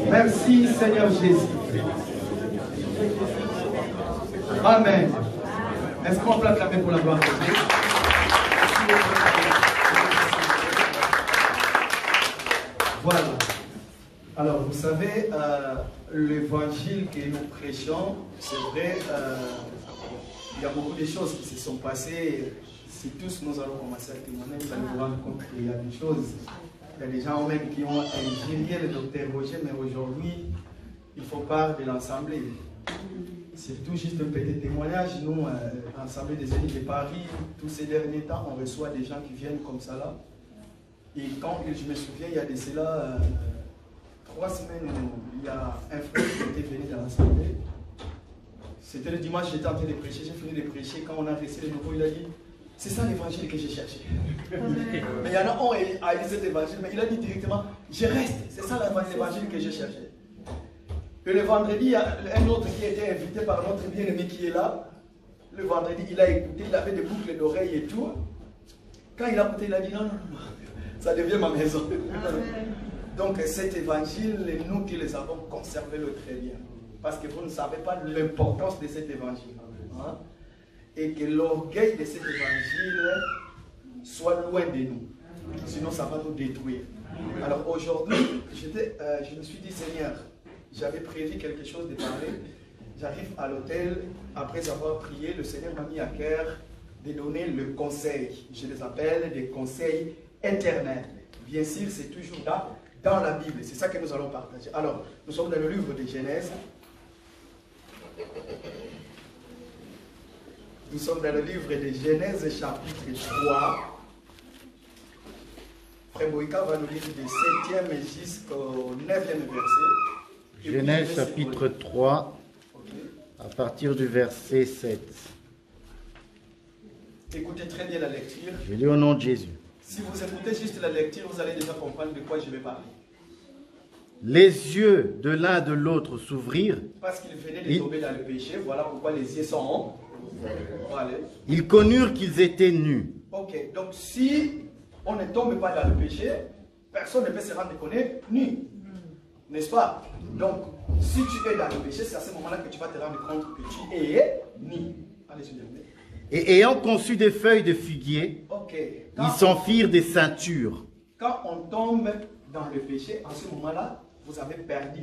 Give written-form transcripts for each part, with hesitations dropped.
Merci Seigneur Jésus. Amen. Est-ce qu'on peut acclamer pour la gloire de Dieu? Voilà. Alors vous savez, l'évangile que nous prêchons, c'est vrai, il y a beaucoup de choses qui se sont passées. Si tous nous allons commencer à témoigner, vous allez vous rendre compte qu'il y a des choses. Il y a des gens même qui ont ingénié le docteur Roger, mais aujourd'hui, ils font part de l'Assemblée. C'est tout juste un petit témoignage. Nous, l'Assemblée des Unis de Paris, tous ces derniers temps, on reçoit des gens qui viennent comme ça là. Et quand je me souviens, il y a de cela 3 semaines, il y a un frère qui était venu dans l'Assemblée. C'était le dimanche, j'étais en train de prêcher, j'ai fini de prêcher. Quand on a reçu le nouveau, il a dit, c'est ça l'évangile que j'ai cherché. Mais il y en a un a dit cet évangile, mais il a dit directement, je reste, c'est ça l'évangile que j'ai cherché. Et le vendredi, il y a un autre qui a été invité par notre bien-aimé qui est là. Le vendredi, il a écouté, il avait des boucles d'oreilles et tout. Quand il a écouté, il a dit non, non, non, ça devient ma maison. Donc cet évangile, nous qui les avons, conservez-le très bien. Parce que vous ne savez pas l'importance de cet évangile. Hein? Et que l'orgueil de cet évangile soit loin de nous. Sinon, ça va nous détruire. Alors aujourd'hui, je me suis dit, Seigneur, j'avais prévu quelque chose de parler. J'arrive à l'hôtel, après avoir prié, le Seigneur m'a mis à cœur de donner le conseil. Je les appelle des conseils éternels. Bien sûr, c'est toujours dans la Bible. C'est ça que nous allons partager. Alors, nous sommes dans le livre de Genèse. Nous sommes dans le livre de Genèse, chapitre 3. Frère Boïka va nous lire du 7e jusqu'au 9e verset. Genèse, chapitre 3, à partir du verset 7. Écoutez très bien la lecture. Je lis au nom de Jésus. Si vous écoutez juste la lecture, vous allez déjà comprendre de quoi je vais parler. Les yeux de l'un de l'autre s'ouvrirent. Parce qu'ils venaient de tomber dans le péché, voilà pourquoi les yeux sont. Voilà. Ils connurent qu'ils étaient nus. Ok, donc si on ne tombe pas dans le péché, personne ne peut se rendre compte nu. N'est-ce pas? Donc, si tu es dans le péché, c'est à ce moment-là que tu vas te rendre compte que tu es nu. Allez-y. Et ayant conçu des feuilles de figuier, ils s'en firent des ceintures. Quand on tombe dans le péché, à ce moment-là, vous avez perdu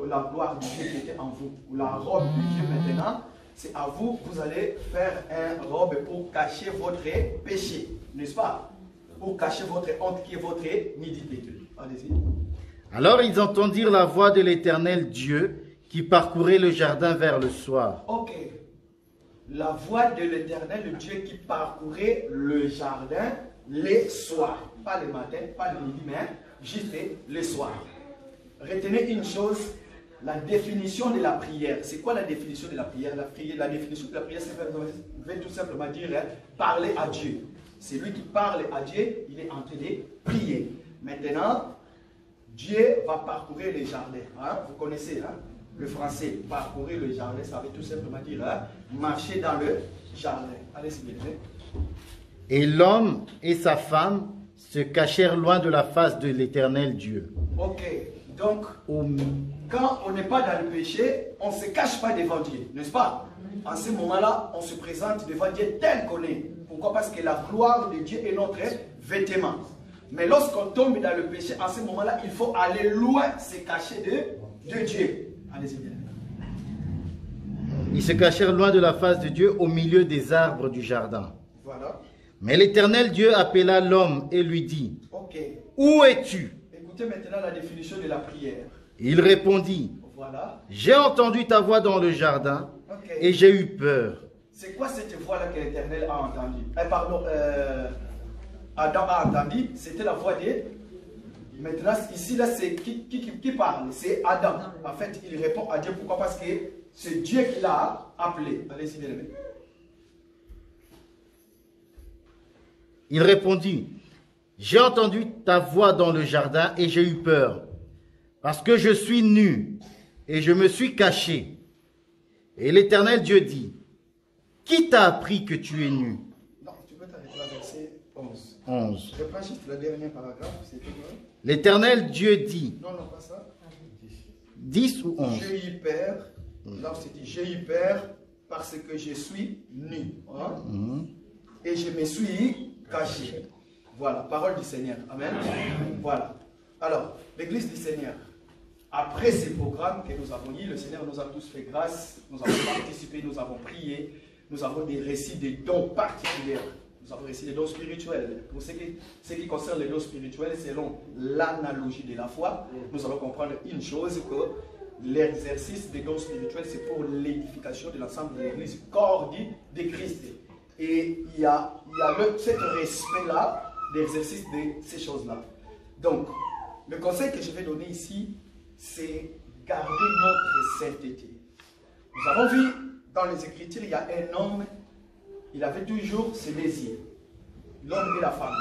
la gloire de Dieu qui était en vous. La robe de Dieu maintenant, c'est à vous, vous allez faire une robe pour cacher votre péché, n'est-ce pas? Pour cacher votre honte qui est votre nudité. Allez-y. Alors ils entendirent la voix de l'Éternel Dieu qui parcourait le jardin vers le soir. Ok. La voix de l'Éternel Dieu qui parcourait le jardin les soirs. Pas le matin, pas le midi, mais juste les soirs. Retenez une chose, la définition de la prière. C'est quoi la définition de la prière? La définition de la prière, ça veut tout simplement dire parler à Dieu. C'est lui qui parle à Dieu, il est en train de prier. Maintenant, Dieu va parcourir les jardins. Hein? Vous connaissez le français, parcourir le jardin, ça veut tout simplement dire marcher dans le jardin. Allez, s'il vous plaît. Et l'homme et sa femme se cachèrent loin de la face de l'Éternel Dieu. Ok, donc quand on n'est pas dans le péché, on ne se cache pas devant Dieu, n'est-ce pas? En ce moment-là, on se présente devant Dieu tel qu'on est. Pourquoi? Parce que la gloire de Dieu est notre vêtement. Mais lorsqu'on tombe dans le péché, en ce moment-là, il faut aller loin, se cacher de Dieu. Allez-y bien. Ils se cachèrent loin de la face de Dieu au milieu des arbres du jardin. Voilà. Mais l'Éternel Dieu appela l'homme et lui dit, Où es-tu? Écoutez maintenant la définition de la prière. Il répondit, Voilà. J'ai entendu ta voix dans le jardin et j'ai eu peur. C'est quoi cette voix-là que l'Éternel a entendue? Adam a entendu, c'était la voix de... Maintenant, ici, là, c'est qui parle? C'est Adam. En fait, il répond à Dieu. Pourquoi? Parce que c'est Dieu qui l'a appelé. Allez-y, bien aimé. Il répondit, j'ai entendu ta voix dans le jardin et j'ai eu peur, parce que je suis nu et je me suis caché. Et l'Éternel Dieu dit, qui t'a appris que tu es nu? Non, tu peux t'arrêter à verset 11. 11. Je prends juste le dernier paragraphe, c'est tout. L'Éternel Dieu dit. Non, non, pas ça. 10 ou 11? J'ai eu peur. Là, c'est dit, j'ai eu peur parce que je suis nu. Hein? Et je me suis caché. Voilà, parole du Seigneur. Amen. Voilà. Alors, l'Église du Seigneur, après ces programmes que nous avons eu, le Seigneur nous a tous fait grâce, nous avons participé, nous avons prié, nous avons des récits des dons particuliers. Nous avons réussi les dons spirituels. Pour ce qui concerne les dons spirituels, selon l'analogie de la foi, nous allons comprendre une chose, que l'exercice des dons spirituels, c'est pour l'édification de l'ensemble de l'Église, corps de Christ. Et il y a ce respect-là d'exercice de ces choses-là. Donc, le conseil que je vais donner ici, c'est garder notre sainteté. Nous avons vu dans les Écritures, il y a un homme, il avait toujours ses désirs. L'homme et la femme.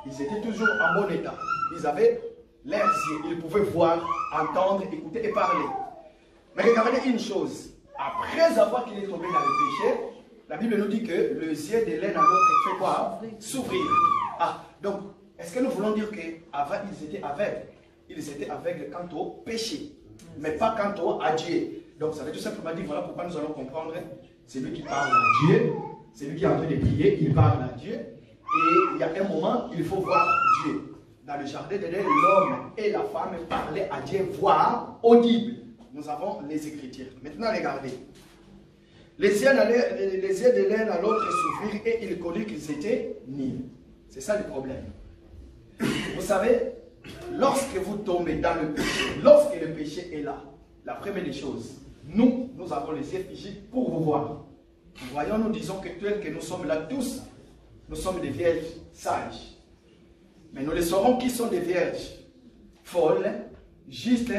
Ils étaient toujours en bon état. Ils avaient leurs yeux. Ils pouvaient voir, entendre, écouter et parler. Mais regardez une chose. Après avoir qu'il est tombé dans le péché, la Bible nous dit que le yeux de l'un à l'autre fait quoi? S'ouvrir. Ah, donc, est-ce que nous voulons dire qu'avant ils étaient aveugles? Ils étaient aveugles quant au péché, mais pas quant à Dieu. Donc, ça veut tout simplement dire, voilà pourquoi nous allons comprendre. C'est lui qui parle à Dieu. C'est lui qui est en train de prier, il parle à Dieu. Et il y a un moment, il faut voir Dieu. Dans le jardin d'Éden, l'homme et la femme parlaient à Dieu, voix audible. Nous avons les Écritures. Maintenant, regardez. Les yeux de l'un à l'autre s'ouvrirent et ils connurent qu'ils étaient nus. C'est ça le problème. Vous savez, lorsque vous tombez dans le péché, lorsque le péché est là, la première des choses, nous avons les yeux figés pour vous voir. Nous voyons, nous disons que tel que nous sommes là tous, nous sommes des vierges sages. Mais nous les saurons qui sont des vierges folles, juste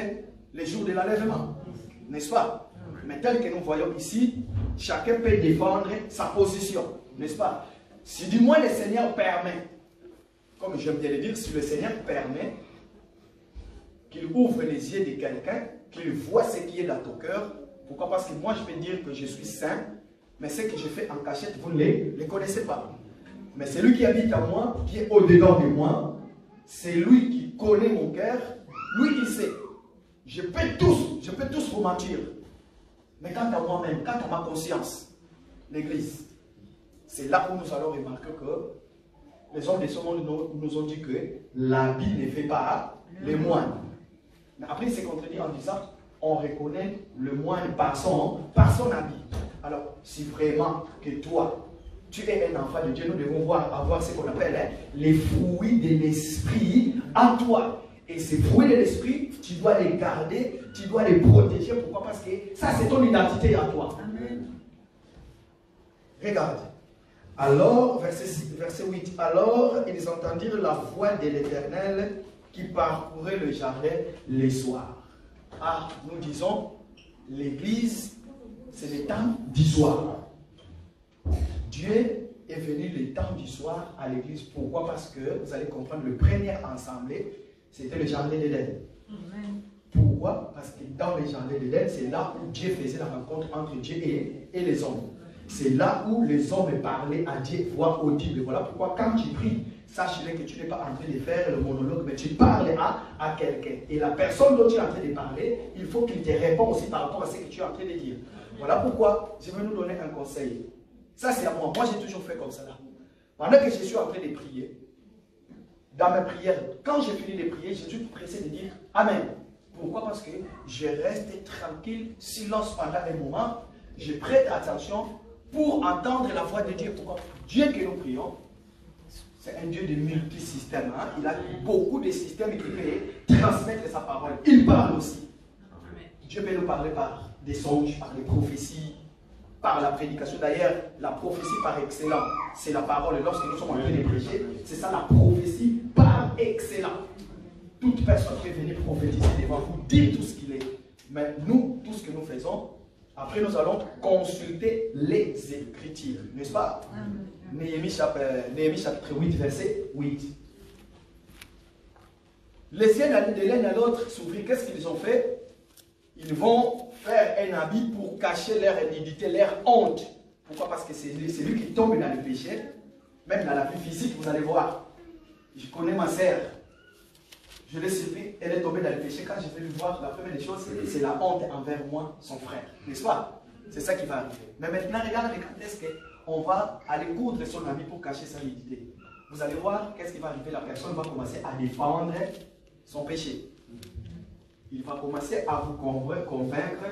les jours de l'enlèvement. N'est-ce pas? Mais tel que nous voyons ici, chacun peut défendre sa position. N'est-ce pas? Si du moins le Seigneur permet, comme j'aime bien le dire, si le Seigneur permet qu'il ouvre les yeux de quelqu'un, qu'il voit ce qui est dans ton cœur, pourquoi? Parce que moi je peux dire que je suis saint, mais ce que je fais en cachette, vous ne les connaissez pas. Mais c'est lui qui habite en moi, qui est au-dedans de moi, c'est lui qui connaît mon cœur, lui il sait. Je peux tous vous mentir. Mais quant à moi-même, quant à ma conscience, l'Église, c'est là où nous allons remarquer que les hommes de ce monde nous ont dit que l'habit ne fait pas les moines. Mais après il s'est contredit en disant, on reconnaît le moine par son habit. Alors, si vraiment que toi, tu es un enfant de Dieu, nous devons avoir ce qu'on appelle les fruits de l'esprit en toi. Et ces fruits de l'esprit, tu dois les garder, tu dois les protéger. Pourquoi? Parce que ça, c'est ton identité en toi. Amen. Regarde. Alors, verset 8. Alors, ils entendirent la voix de l'Éternel qui parcourait le jardin les soirs. Ah, nous disons, l'Église, c'est le temps du soir. Dieu est venu le temps du soir à l'église. Pourquoi? Parce que, vous allez comprendre, le premier assemblée, c'était le jardin d'Éden. Pourquoi? Parce que dans le jardin d'Éden, c'est là où Dieu faisait la rencontre entre Dieu et les hommes. C'est là où les hommes parlaient à Dieu, voix audible. Voilà pourquoi quand tu pries, sache-le que tu n'es pas en train de faire le monologue, mais tu parles à quelqu'un. Et la personne dont tu es en train de parler, il faut qu'il te réponde aussi par rapport à ce que tu es en train de dire. Voilà pourquoi je vais nous donner un conseil. Ça, c'est à moi. Moi, j'ai toujours fait comme ça. Là. Pendant que je suis en train de prier, dans mes prières, quand j'ai fini de prier, je suis pressé de dire Amen. Pourquoi? Parce que je reste tranquille, silence pendant un moment, je prête attention pour entendre la voix de Dieu. Pourquoi? Dieu que nous prions, c'est un Dieu de multisystèmes. Hein? Il a beaucoup de systèmes qui peut transmettre sa parole. Il parle aussi. Dieu peut nous parler par des songes, par des prophéties, par la prédication. D'ailleurs, la prophétie par excellence, c'est la parole. Et lorsque nous sommes en train de prêcher, c'est ça la prophétie par excellence. Toute personne peut venir prophétiser devant vous, dire tout ce qu'il est. Mais nous, tout ce que nous faisons, après nous allons consulter les Écritures. N'est-ce pas? Néhémie chapitre 8, verset 8. Les yeux de l'un à l'autre s'ouvrirent. Qu'est-ce qu'ils ont fait? Ils vont faire un habit pour cacher leur nudité, leur honte. Pourquoi? Parce que c'est lui qui tombe dans le péché. Même dans la vie physique, vous allez voir. Je connais ma sœur. Je l'ai suivi, elle est tombée dans le péché. Quand je vais lui voir, la première des choses, c'est la honte envers moi, son frère. N'est-ce pas? C'est ça qui va arriver. Mais maintenant, regardez quand est-ce qu'on va aller coudre son ami pour cacher sa nudité. Vous allez voir qu'est-ce qui va arriver. La personne va commencer à défendre son péché. Il va commencer à vous convaincre.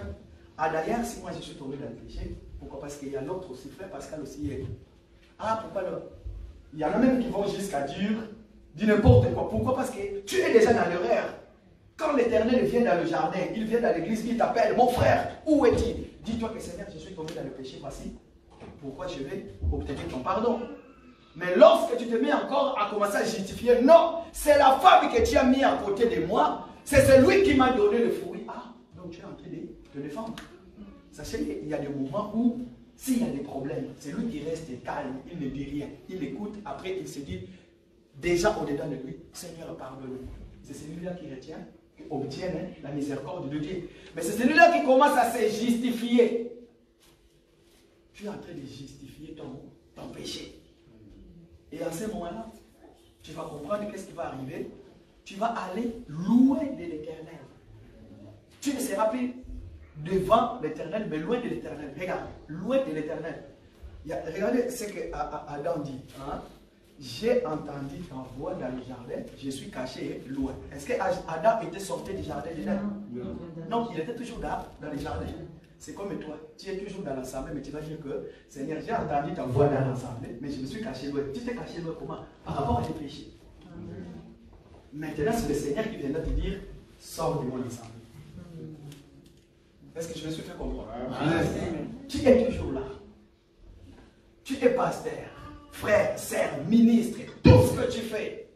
Ah d'ailleurs, si moi je suis tombé dans le péché, pourquoi? Parce qu'il y a l'autre aussi, frère Pascal aussi est. Ah, pourquoi là? Il y en a même qui vont jusqu'à dire n'importe quoi. Pourquoi? Parce que tu es déjà dans l'erreur. Quand l'Éternel vient dans le jardin, il vient dans l'église, il t'appelle, mon frère, où es-tu? Dis-toi que Seigneur, je suis tombé dans le péché, voici. Pourquoi je vais obtenir ton pardon? Mais lorsque tu te mets encore à commencer à justifier, non, c'est la femme que tu as mis à côté de moi, c'est celui qui m'a donné le fruit. Ah, donc tu es en train de te défendre. Sachez qu'il y a des moments où, s'il y a des problèmes, c'est lui qui reste calme, il ne dit rien, il écoute, après il se dit, déjà au-dedans de lui, Seigneur, pardonne-moi. C'est celui-là qui retient, qui obtient la miséricorde de Dieu. Mais c'est celui-là qui commence à se justifier. Tu es en train de justifier ton péché. Et à ce moment-là, tu vas comprendre qu'est-ce qui va arriver. Tu vas aller loin de l'Éternel. Tu ne seras plus devant l'Éternel, mais loin de l'Éternel. Regarde, loin de l'Éternel. Regardez ce que Adam dit. Hein? J'ai entendu ta voix dans le jardin, je suis caché loin. Est-ce que Adam était sorti du jardin d'Éden? Non, il était toujours dans le jardin. C'est comme toi, tu es toujours dans l'assemblée, mais tu vas dire que Seigneur, j'ai entendu ta voix dans l'assemblée, mais je me suis caché loin. Tu t'es caché loin comment? Par rapport à tes péchés. Maintenant, c'est le Seigneur qui viendra te dire, sors de mon assemblée. Est-ce que je me suis fait comprendre? Tu es toujours là. Tu es pasteur, frère, sœur, ministre, tout ce que tu fais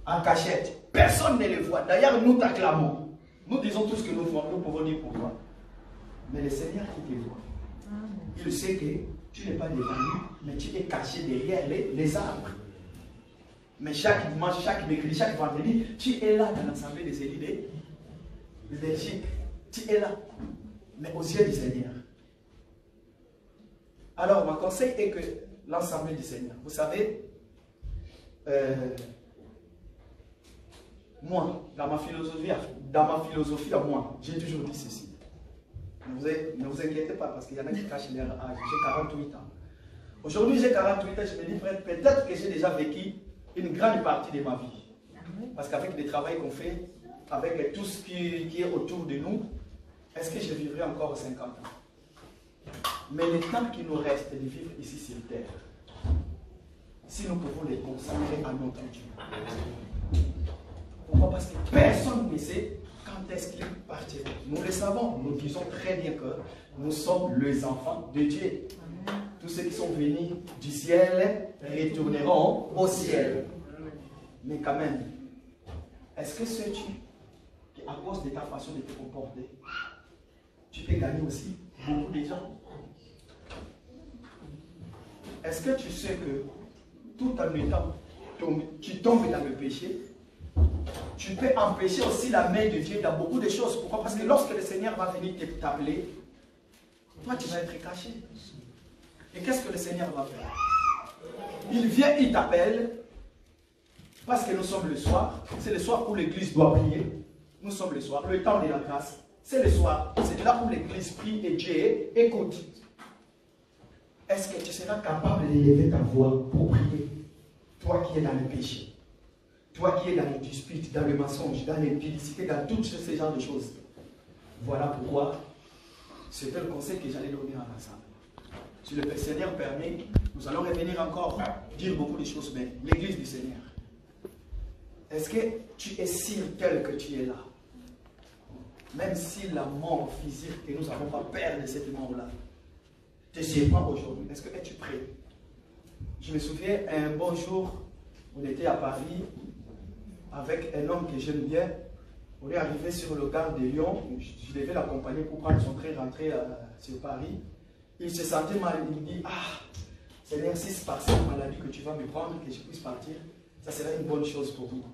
en cachette. Personne ne le voit. D'ailleurs, nous t'acclamons. Nous disons tout ce que nous pouvons dire pour toi. Mais le Seigneur qui te voit, il sait que tu n'es pas devant lui, mais tu es caché derrière les arbres. Mais chaque dimanche, chaque mercredi, chaque vendredi, tu es là dans l'assemblée des élus de Belgique. Tu es là, mais aux yeux du Seigneur. Alors, mon conseil est que l'assemblée du Seigneur, vous savez, moi, dans ma philosophie à moi, j'ai toujours dit ceci. Ne vous inquiétez pas, parce qu'il y en a qui cachent leur âge. J'ai 48 ans. Aujourd'hui, j'ai 48 ans, je me dis, frère, peut-être que j'ai déjà vécu une grande partie de ma vie. Parce qu'avec le travail qu'on fait, avec tout ce qui est autour de nous, est-ce que je vivrai encore 50 ans? Mais le temps qui nous reste de vivre ici sur terre, si nous pouvons les consacrer à notre Dieu. Pourquoi? Parce que personne ne sait quand est-ce qu'ils partiront. Nous le savons, nous disons très bien que nous sommes les enfants de Dieu. Tous ceux qui sont venus du ciel retourneront au ciel. Mais quand même, est-ce que sais-tu qu'à cause de ta façon de te comporter, tu peux gagner aussi beaucoup de gens? Est-ce que tu sais que tout en étant, tu tombes dans le péché, tu peux empêcher aussi la main de Dieu dans beaucoup de choses? Pourquoi? Parce que lorsque le Seigneur va venir t'appeler, toi tu vas être caché. Et qu'est-ce que le Seigneur va faire? Il vient, il t'appelle, parce que nous sommes le soir. C'est le soir où l'église doit prier. Nous sommes le soir, le temps de la grâce. C'est le soir, c'est là où l'église prie et Dieu écoute. Est-ce que tu seras capable d'élever ta voix pour prier? Toi qui es dans le péché, toi qui es dans les disputes, dans le mensonge, dans l'impudicité, dans tous ces genres de choses. Voilà pourquoi c'était le conseil que j'allais donner à l'ensemble. Si le Seigneur permet, nous allons revenir encore dire beaucoup de choses, mais l'église du Seigneur. Est-ce que tu es sûr tel que tu es là? Même si la mort physique, et nous n'avons pas peur de cette mort-là, te surprend aujourd'hui, est-ce que es-tu prêt? Je me souviens, un bon jour, on était à Paris avec un homme que j'aime bien. On est arrivé sur le gare de Lyon. Je devais l'accompagner pour prendre son train, rentrer sur Paris. Il se sentait mal. Il me dit, ah, Seigneur, si c'est par cette maladie que tu vas me prendre, que je puisse partir, ça sera une bonne chose pour moi.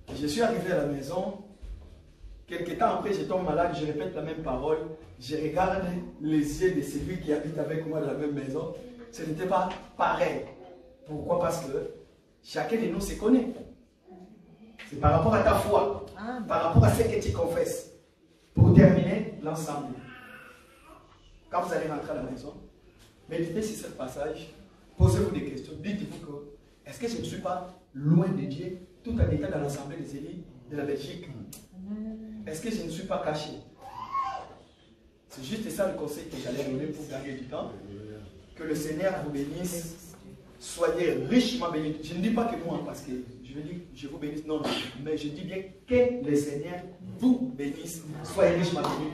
Et je suis arrivé à la maison. Quelques temps après, je tombe malade, je répète la même parole. Je regarde les yeux de celui qui habite avec moi dans la même maison. Ce n'était pas pareil. Pourquoi? Parce que chacun de nous se connaît. C'est par rapport à ta foi, par rapport à ce que tu confesses. Pour terminer l'ensemble. Quand vous allez rentrer à la maison, méditez sur ce passage, posez-vous des questions, dites-vous que est-ce que je ne suis pas loin de Dieu tout en étant dans l'assemblée des élus de la Belgique? Est-ce que je ne suis pas caché? C'est juste ça le conseil que j'allais donner pour gagner du temps. Que le Seigneur vous bénisse. Soyez richement bénis. Je ne dis pas que moi, parce que je veux dire je vous bénisse. Non, non. Mais je dis bien que le Seigneur vous bénisse. Soyez richement bénis.